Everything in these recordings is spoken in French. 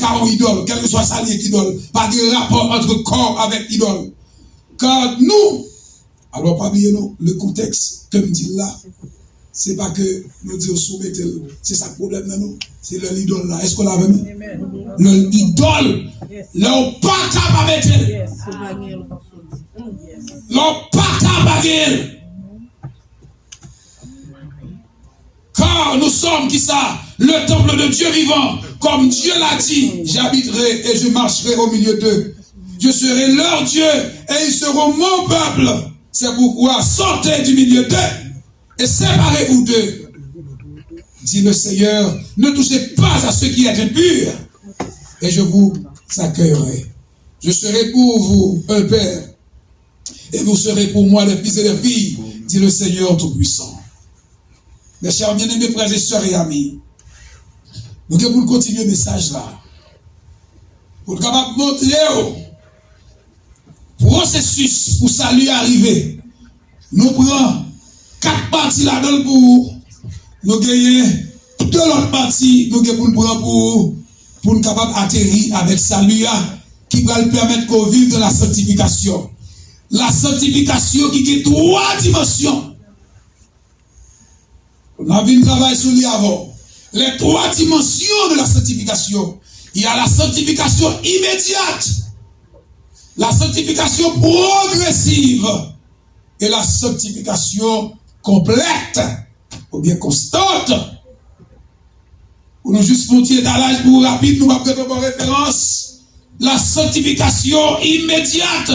qu'à une idole, quel que soit sa liée idole, pas de rapport entre corps avec idole. Car nous, alors pas oublier nous, le contexte que me dit là, c'est pas que nous disons soumettez, c'est ça le problème de nous, c'est l'idole là. Est-ce qu'on l'a vu? L'idole, l'on pas capable de mettre. L'on pas capable de. Car nous sommes qui ça? Le temple de Dieu vivant. Comme Dieu l'a dit, j'habiterai et je marcherai au milieu d'eux. Je serai leur Dieu et ils seront mon peuple. C'est pourquoi sortez du milieu d'eux et séparez-vous d'eux. Dit le Seigneur, ne touchez pas à ce qui est impur et je vous accueillerai. Je serai pour vous un père et vous serez pour moi les fils et les filles, dit le Seigneur Tout-Puissant. Mes chers bien-aimés frères et sœurs et amis, nous devons continuer le message là. Pour capable montrer au processus pour salut arriver. Nous prenons 4 parties là-dedans pour nous gagner 2 autres parties nous prendre pour nous capable atterrir avec salut qui va le permettre qu'on vive de la sanctification. La sanctification qui a 3 dimensions. On a vu un travail sur lui avant. Les 3 dimensions de la sanctification. Il y a la sanctification immédiate, la sanctification progressive et la sanctification complète ou bien constante. Pour nous juste pour tirer d'étalage pour rapide, nous allons prendre en référence la sanctification immédiate.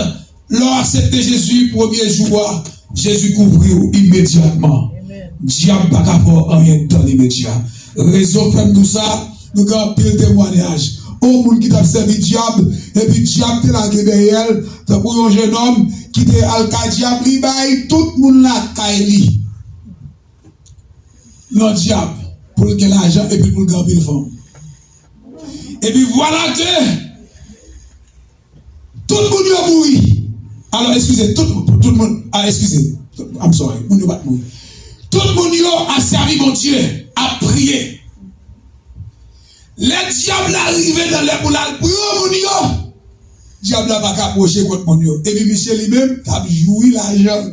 L'on accepté Jésus, premier jour, Jésus couvrit immédiatement. Diable n'a pas avoir rien dans l'immédiat. Raison fait tout ça, nous avons pile témoignage. Au monde qui t'a servi diable, et puis diable te la derrière, c'est pour un jeune homme qui te alka diable, il baille tout le monde la kaili. Non diable, pour le l'argent et puis pour le gagner le fond. Et puis voilà que tout le monde a mouru. Alors excusez, tout le monde, excusez, I'm sorry, tout le monde a mouru. Tout le monde a servi mon Dieu, a prié. Les diables arrivent dans les boules, le diable n'a pas approché contre mon Dieu. Et puis Michel lui-même a joué l'argent.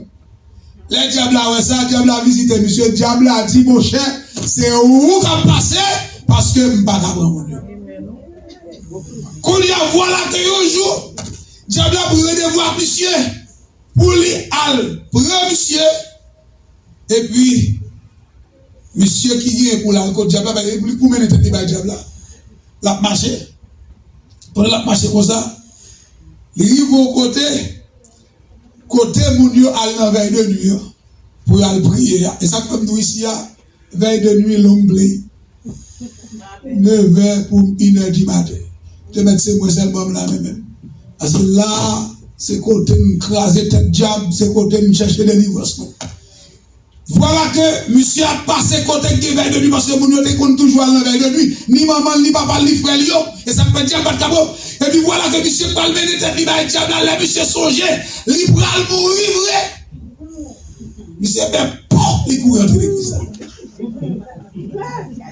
Les diables a ça, le diable a visité monsieur, le diable a dit mon cher, c'est où qu'a passé parce que je ne peux pas prendre mon Dieu. Quand il y a voilà que un jour, le diable a pris devoir monsieur, pour lui aller, prendre monsieur. Et puis, monsieur qui vient pour l'alcool, diable, il dit combien de temps il va diable là? La marché. Pendant la marché comme ça, il arrive au côté mon Dieu à la veille de nuit pour aller prier. Et ça comme nous ici, veille de nuit, l'homme 9h pour 1h du matin. Je mets ces mots seulement là même. Parce que là, c'est côté nous craser tête diable, c'est côté nous chercher des livres. Voilà que monsieur a passé côté qui veille de nuit parce que mon Dieu compte toujours à la veille de nuit. Ni maman, ni papa, ni frère, et ça peut dire pas de cabot. Et puis voilà que monsieur parle de tête, il va être diable, là, monsieur songe, il va mourir vrai. Monsieur fait pas, il court entre l'église là.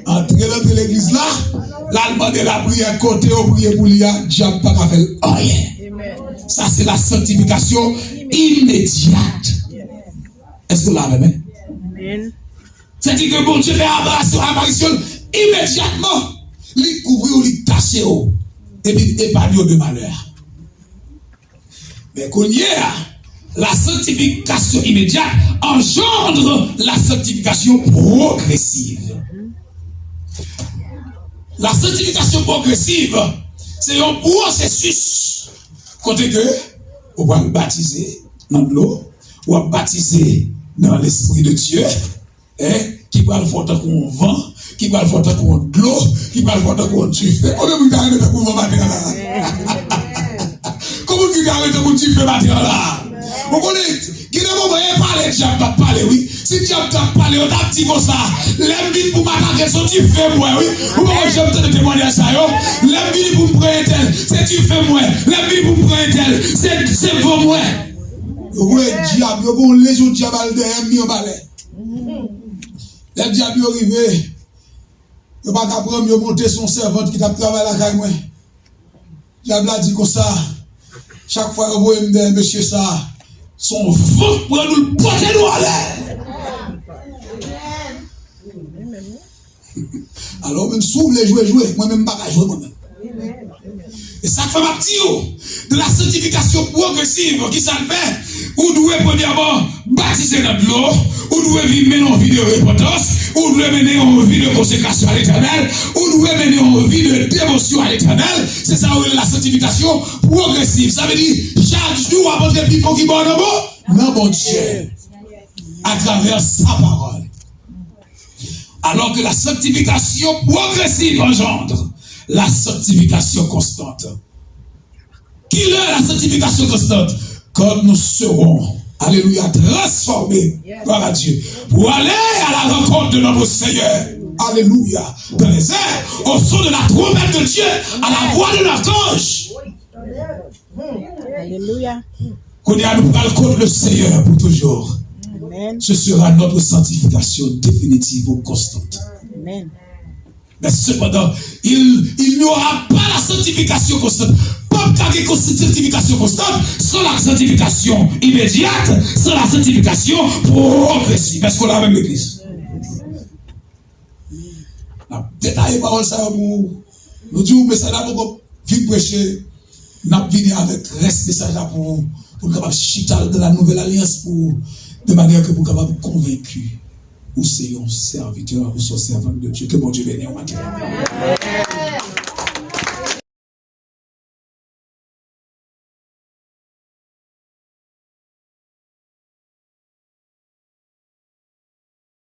Entrer dans l'église là, l'allemand de la prière côté au prier pour lui, diable pas qu'à faire rien. Ça c'est la sanctification immédiate. Est-ce que vous l'avez même? C'est-à-dire que bon Dieu fait apparition immédiatement, il couvre ou il tache et puis épargne de malheur. Mais qu'on y est, la sanctification immédiate engendre la sanctification progressive. La sanctification progressive, c'est un processus. Côté que, on va baptiser dans l'eau, on va baptiser dans l'esprit de Dieu, qui va le faire qu'on vent, qui va le faire qu'on de l'eau, qui va le faire qu'on tue. Comment vous arrêtez pour vous matin là? Comment vous arrêtez pour tuer matin là? Vous connaissez, qui ne peut pas parler, diable t'a parlé, oui. Si diable t'a parlé, on t'a dit comme ça. L'aime pour m'attaquer, c'est tu fais moi, oui. Vous voyez, j'aime te témoigner ça, yo. L'aime pour me prendre tel, c'est tu fais moi. L'aime pour me prendre tel, c'est pour moi. Oui, diable, vous les gens diable derrière mi au balai. Les diables arrivés, ils ne peuvent pas prendre, ils monter son servante qui t'a travaillé à la caille. Diable dit comme ça. Chaque fois que vous voyez monsieur ça, son ventre pour nous porter nous à l'air. Alors même si vous voulez jouer, moi-même pas jouer moi-même. Et ça fait partie de la sanctification progressive qui ça fait. Vous devez premièrement baptiser dans l'eau, vous devez vivre une vie de repentance, vous devez mener une vie de consécration à l'éternel, vous devez mener une vie de dévotion à l'éternel. C'est ça la sanctification progressive. Ça veut dire chaque jour avant de vivre qui bon dans bon Dieu à travers sa parole. Alors que la sanctification progressive engendre la sanctification constante. Qui est la sanctification constante? Quand nous serons, alléluia, transformés par Dieu pour aller à la rencontre de notre Seigneur. Alléluia. Dans les airs, au son de la trompette de Dieu, à la voix de l'archange. Alléluia. Qu'on est à nous parler contre le Seigneur pour toujours. Amen. Ce sera notre sanctification définitive ou constante. Amen. Mais cependant, il n'y aura pas la sanctification constante. Pas de sanctification constante sans la sanctification immédiate, sans la sanctification progressive. Est-ce qu'on a même l'église? Détaillez parole ça pour nous dire, mais ça là pour venir prêcher, nous venir avec reste message là pour capable chital de la nouvelle alliance de manière que pour capable convaincu. Ou c'est un serviteur, ou c'est un servant de Dieu. Que bon Dieu bénisse.